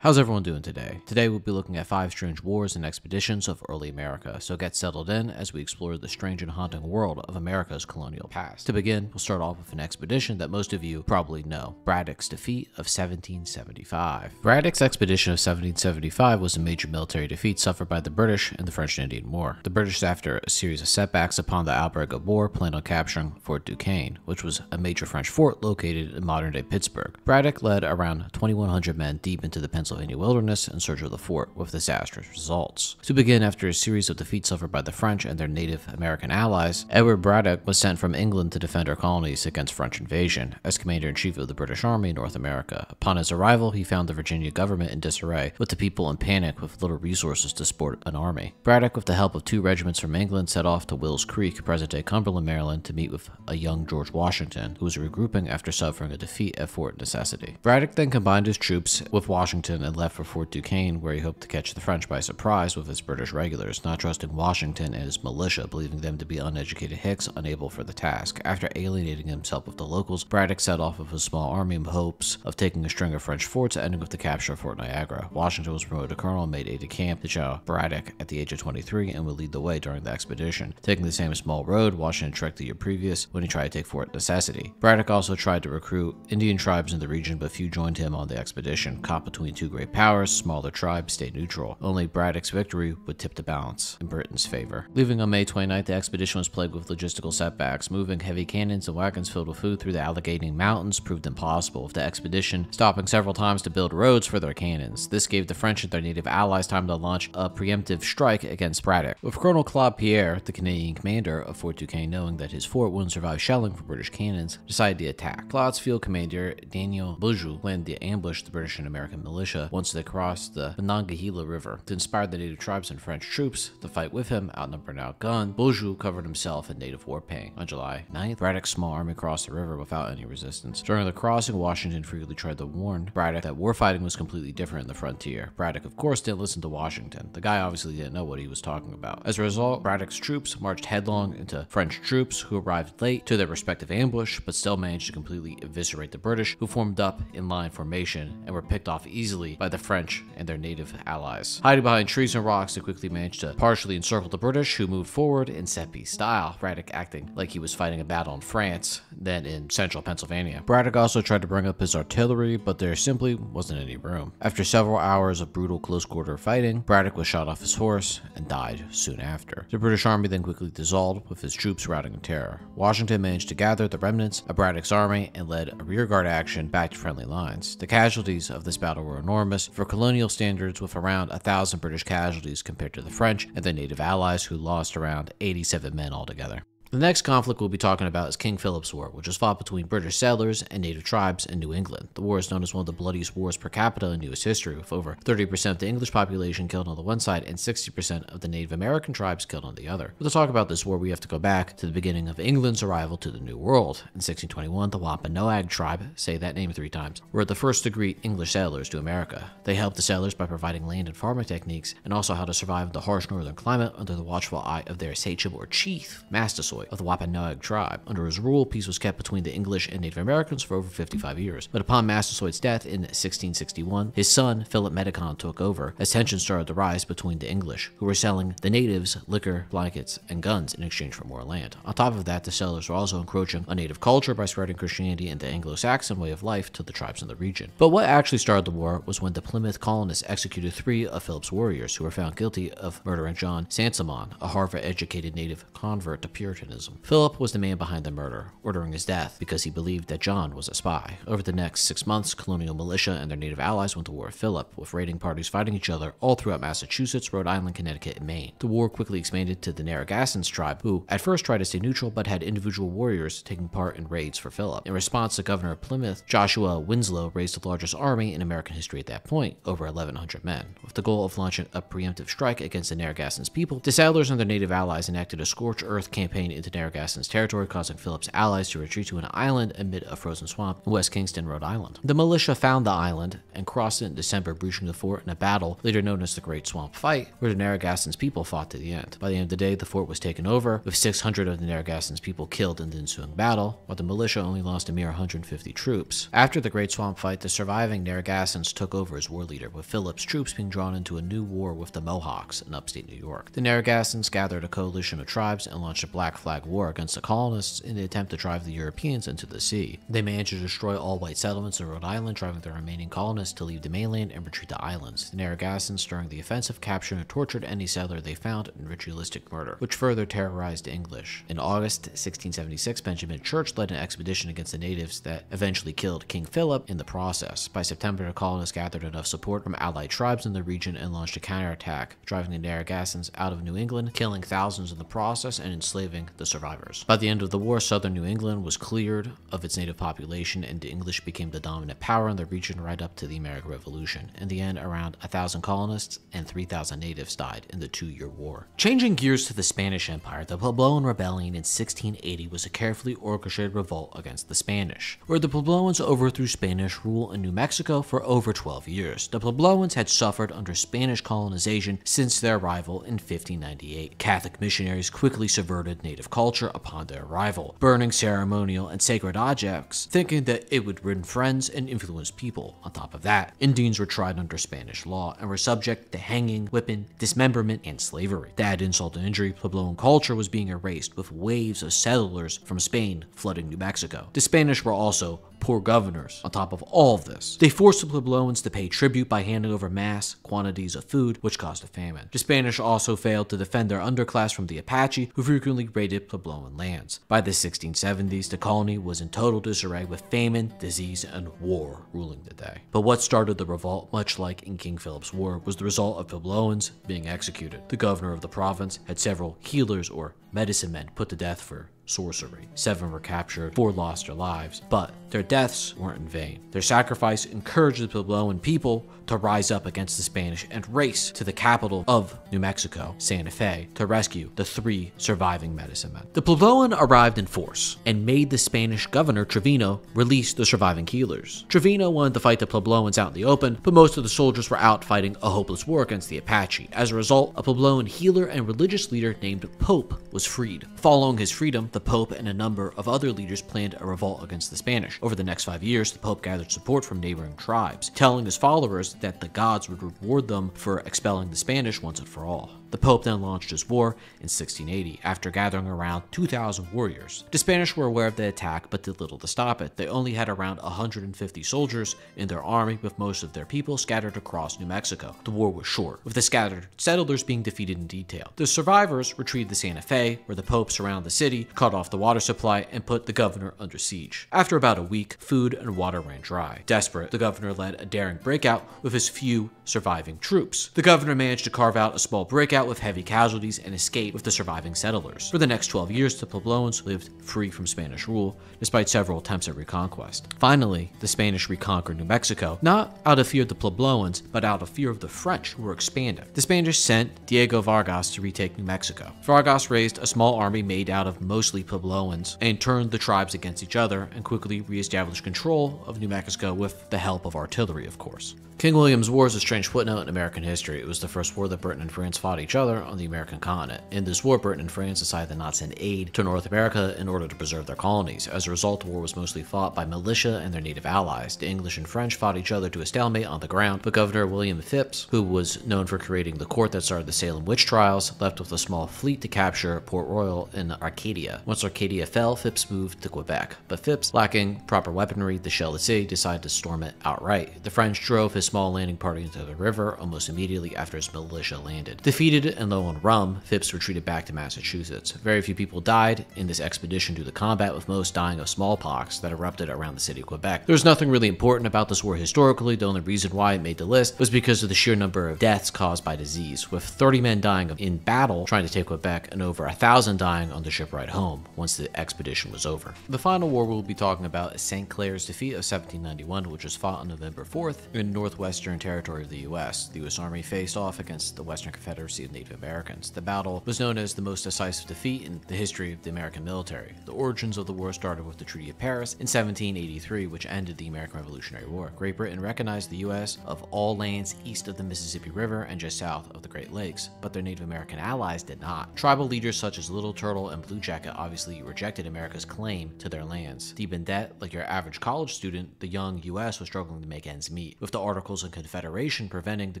How's everyone doing today? Today we'll be looking at 5 strange wars and expeditions of early America, so get settled in as we explore the strange and haunting world of America's colonial past. To begin, we'll start off with an expedition that most of you probably know, Braddock's defeat of 1775. Braddock's expedition of 1775 was a major military defeat suffered by the British in the French and Indian War. The British, after a series of setbacks upon the outbreak of war, planned on capturing Fort Duquesne, which was a major French fort located in modern-day Pittsburgh. Braddock led around 2,100 men deep into the Pennsylvania wilderness in search of the fort, with disastrous results. To begin, after a series of defeats suffered by the French and their Native American allies, Edward Braddock was sent from England to defend our colonies against French invasion as commander-in-chief of the British Army in North America. Upon his arrival, he found the Virginia government in disarray, with the people in panic with little resources to support an army. Braddock, with the help of 2 regiments from England, set off to Wills Creek, present-day Cumberland, Maryland, to meet with a young George Washington, who was regrouping after suffering a defeat at Fort Necessity. Braddock then combined his troops with Washington and left for Fort Duquesne, where he hoped to catch the French by surprise with his British regulars, not trusting Washington and his militia, believing them to be uneducated hicks unable for the task. After alienating himself with the locals, Braddock set off with a small army in hopes of taking a string of French forts, ending with the capture of Fort Niagara. Washington was promoted to colonel and made aide-de-camp to General Braddock at the age of 23 and would lead the way during the expedition. Taking the same small road Washington trekked the year previous when he tried to take Fort Necessity. Braddock also tried to recruit Indian tribes in the region, but few joined him on the expedition. Caught between 2 great powers, smaller tribes stayed neutral. Only Braddock's victory would tip the balance in Britain's favor. Leaving on May 29th, the expedition was plagued with logistical setbacks. Moving heavy cannons and wagons filled with food through the Allegheny Mountains proved impossible, with the expedition stopping several times to build roads for their cannons. This gave the French and their native allies time to launch a preemptive strike against Braddock. With Colonel Claude Pierre, the Canadian commander of Fort Duquesne, knowing that his fort wouldn't survive shelling from British cannons, decided to attack. Claude's field commander, Daniel Beaujeu, planned to ambush the British and American militia once they crossed the Monongahela River. To inspire the native tribes and French troops to fight with him, outnumbered and outgunned, Beaujeu covered himself in native war paint. On July 9th, Braddock's small army crossed the river without any resistance. During the crossing, Washington frequently tried to warn Braddock that warfighting was completely different in the frontier. Braddock, of course, didn't listen to Washington. The guy obviously didn't know what he was talking about. As a result, Braddock's troops marched headlong into French troops, who arrived late to their respective ambush, but still managed to completely eviscerate the British, who formed up in line formation and were picked off easily by the French and their native allies. Hiding behind trees and rocks, they quickly managed to partially encircle the British, who moved forward in set-piece style, Braddock acting like he was fighting a battle in France, then in central Pennsylvania. Braddock also tried to bring up his artillery, but there simply wasn't any room. After several hours of brutal close-quarter fighting, Braddock was shot off his horse and died soon after. The British army then quickly dissolved, with his troops routing in terror. Washington managed to gather the remnants of Braddock's army and led a rearguard action back to friendly lines. The casualties of this battle were enormous. For colonial standards, with around 1,000 British casualties compared to the French and their native allies, who lost around 87 men altogether. The next conflict we'll be talking about is King Philip's War, which was fought between British settlers and native tribes in New England. The war is known as one of the bloodiest wars per capita in U.S. history, with over 30% of the English population killed on the one side and 60% of the Native American tribes killed on the other. But to talk about this war, we have to go back to the beginning of England's arrival to the New World. In 1621, the Wampanoag tribe, say that name 3 times, were the first to greet English settlers to America. They helped the settlers by providing land and farming techniques, and also how to survive in the harsh northern climate under the watchful eye of their sachem or chief, Massasoit, of the Wampanoag tribe. Under his rule, peace was kept between the English and Native Americans for over 55 years. But upon Massasoit's death in 1661, his son, Philip Medicon, took over, as tensions started to rise between the English, who were selling the natives liquor, blankets, and guns in exchange for more land. On top of that, the settlers were also encroaching on native culture by spreading Christianity and the Anglo-Saxon way of life to the tribes in the region. But what actually started the war was when the Plymouth colonists executed 3 of Philip's warriors, who were found guilty of murdering John Sansamon, a Harvard-educated native convert to Puritanism. Philip was the man behind the murder, ordering his death because he believed that John was a spy. Over the next 6 months, colonial militia and their native allies went to war with Philip, with raiding parties fighting each other all throughout Massachusetts, Rhode Island, Connecticut, and Maine. The war quickly expanded to the Narragansetts tribe, who at first tried to stay neutral but had individual warriors taking part in raids for Philip. In response, the governor of Plymouth, Joshua Winslow, raised the largest army in American history at that point, over 1,100 men. With the goal of launching a preemptive strike against the Narragansetts people, the settlers and their native allies enacted a scorched earth campaign into Narragansett's territory, causing Philip's allies to retreat to an island amid a frozen swamp in West Kingston, Rhode Island. The militia found the island and crossed it in December, breaching the fort in a battle later known as the Great Swamp Fight, where the Narragansett's people fought to the end. By the end of the day, the fort was taken over, with 600 of the Narragansett's people killed in the ensuing battle, while the militia only lost a mere 150 troops. After the Great Swamp Fight, the surviving Narragansetts took over as war leader, with Philip's troops being drawn into a new war with the Mohawks in upstate New York. The Narragansetts gathered a coalition of tribes and launched a Black Flag War against the colonists in the attempt to drive the Europeans into the sea. They managed to destroy all white settlements in Rhode Island, driving the remaining colonists to leave the mainland and retreat to islands. The Narragansetts during the offensive captured and tortured any settler they found in ritualistic murder, which further terrorized the English. In August 1676, Benjamin Church led an expedition against the natives that eventually killed King Philip in the process. By September, the colonists gathered enough support from allied tribes in the region and launched a counterattack, driving the Narragansetts out of New England, killing thousands in the process and enslaving the survivors. By the end of the war, southern New England was cleared of its native population, and the English became the dominant power in the region right up to the American Revolution. In the end, around 1,000 colonists and 3,000 natives died in the 2-year war. Changing gears to the Spanish Empire, the Puebloan Rebellion in 1680 was a carefully orchestrated revolt against the Spanish, where the Puebloans overthrew Spanish rule in New Mexico for over 12 years. The Puebloans had suffered under Spanish colonization since their arrival in 1598. Catholic missionaries quickly subverted native culture upon their arrival, burning ceremonial and sacred objects, thinking that it would win friends and influence people. On top of that, Indians were tried under Spanish law and were subject to hanging, whipping, dismemberment, and slavery. To add insult to injury, Puebloan culture was being erased, with waves of settlers from Spain flooding New Mexico. The Spanish were also poor governors. On top of all of this, they forced the Puebloans to pay tribute by handing over mass quantities of food, which caused a famine. The Spanish also failed to defend their underclass from the Apache, who frequently raided Puebloan lands. By the 1670s, the colony was in total disarray, with famine, disease, and war ruling the day. But what started the revolt, much like in King Philip's War, was the result of Puebloans being executed. The governor of the province had several healers or medicine men put to death for sorcery. 7 were captured, 4 lost their lives, but their deaths weren't in vain. Their sacrifice encouraged the Puebloan people to rise up against the Spanish and race to the capital of New Mexico, Santa Fe, to rescue the 3 surviving medicine men. The Puebloan arrived in force and made the Spanish governor, Trevino, release the surviving healers. Trevino wanted to fight the Puebloans out in the open, but most of the soldiers were out fighting a hopeless war against the Apache. As a result, a Puebloan healer and religious leader named Pope was freed. Following his freedom, the Pope and a number of other leaders planned a revolt against the Spanish. Over the next 5 years, the Pope gathered support from neighboring tribes, telling his followers that the gods would reward them for expelling the Spanish once and for all. The Pope then launched his war in 1680, after gathering around 2,000 warriors. The Spanish were aware of the attack, but did little to stop it. They only had around 150 soldiers in their army, with most of their people scattered across New Mexico. The war was short, with the scattered settlers being defeated in detail. The survivors retreated to Santa Fe, where the Pope surrounded the city, cut off the water supply, and put the governor under siege. After about a week, food and water ran dry. Desperate, the governor led a daring breakout with his few surviving troops. The governor managed to carve out a small breakout with heavy casualties and escape with the surviving settlers. For the next 12 years, the Puebloans lived free from Spanish rule, despite several attempts at reconquest. Finally, the Spanish reconquered New Mexico, not out of fear of the Puebloans, but out of fear of the French, who were expanding. The Spanish sent Diego Vargas to retake New Mexico. Vargas raised a small army made out of mostly Puebloans and turned the tribes against each other, and quickly re-established control of New Mexico with the help of artillery, of course. King William's War is a strange footnote in American history. It was the first war that Britain and France fought each other on the American continent. In this war, Britain and France decided to not send aid to North America in order to preserve their colonies. As a result, the war was mostly fought by militia and their native allies. The English and French fought each other to a stalemate on the ground, but Governor William Phips, who was known for creating the court that started the Salem witch trials, left with a small fleet to capture Port Royal in Arcadia. Once Arcadia fell, Phips moved to Quebec, but Phips, lacking proper weaponry to shell the city, decided to storm it outright. The French drove his small landing party into the river almost immediately after his militia landed. Defeated and low on rum, Phips retreated back to Massachusetts. Very few people died in this expedition due to combat, with most dying of smallpox that erupted around the city of Quebec. There was nothing really important about this war historically. The only reason why it made the list was because of the sheer number of deaths caused by disease, with 30 men dying in battle trying to take Quebec and over 1,000 dying on the ship ride home once the expedition was over. The final war we'll be talking about is St. Clair's defeat of 1791, which was fought on November 4th in northwestern territory of the U.S. The U.S. Army faced off against the Western Confederacy of Native Americans. The battle was known as the most decisive defeat in the history of the American military. The origins of the war started with the Treaty of Paris in 1783, which ended the American Revolutionary War. Great Britain recognized the U.S. of all lands east of the Mississippi River and just south of the Great Lakes, but their Native American allies did not. Tribal leaders such as Little Turtle and Blue Jacket obviously rejected America's claim to their lands. Deep in debt, like your average college student, the young U.S. was struggling to make ends meet, with the Articles of Confederation preventing the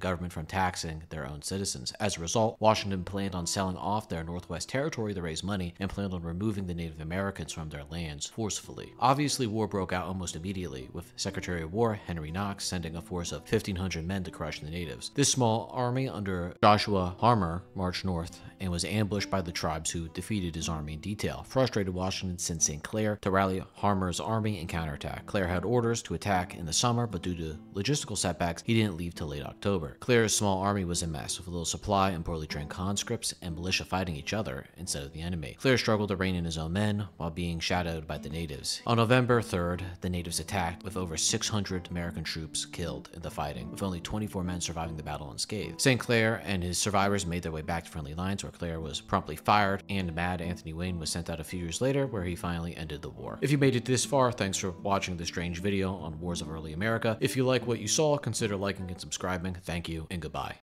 government from taxing their own citizens. As a result, Washington planned on selling off their Northwest Territory to raise money and planned on removing the Native Americans from their lands forcefully. Obviously, war broke out almost immediately, with Secretary of War Henry Knox sending a force of 1,500 men to crush the natives. This small army under Joshua Harmer marched north and was ambushed by the tribes, who defeated his army in detail. Frustrated, Washington sent St. Clair to rally Harmer's army and counterattack. Clair had orders to attack in the summer, but due to logistical setbacks, he didn't leave till late October. Clair's small army was a mess, with little supply and poorly trained conscripts and militia fighting each other instead of the enemy. Clair struggled to rein in his own men while being shadowed by the natives. On November 3rd, the natives attacked, with over 600 American troops killed in the fighting, with only 24 men surviving the battle unscathed. St. Clair and his survivors made their way back to friendly lines, where Clair was promptly fired, and Mad Anthony Wayne was sent out a few years later, where he finally ended the war. If you made it this far, thanks for watching this strange video on wars of early America. If you like what you saw, consider liking and subscribing. Thank you, and goodbye.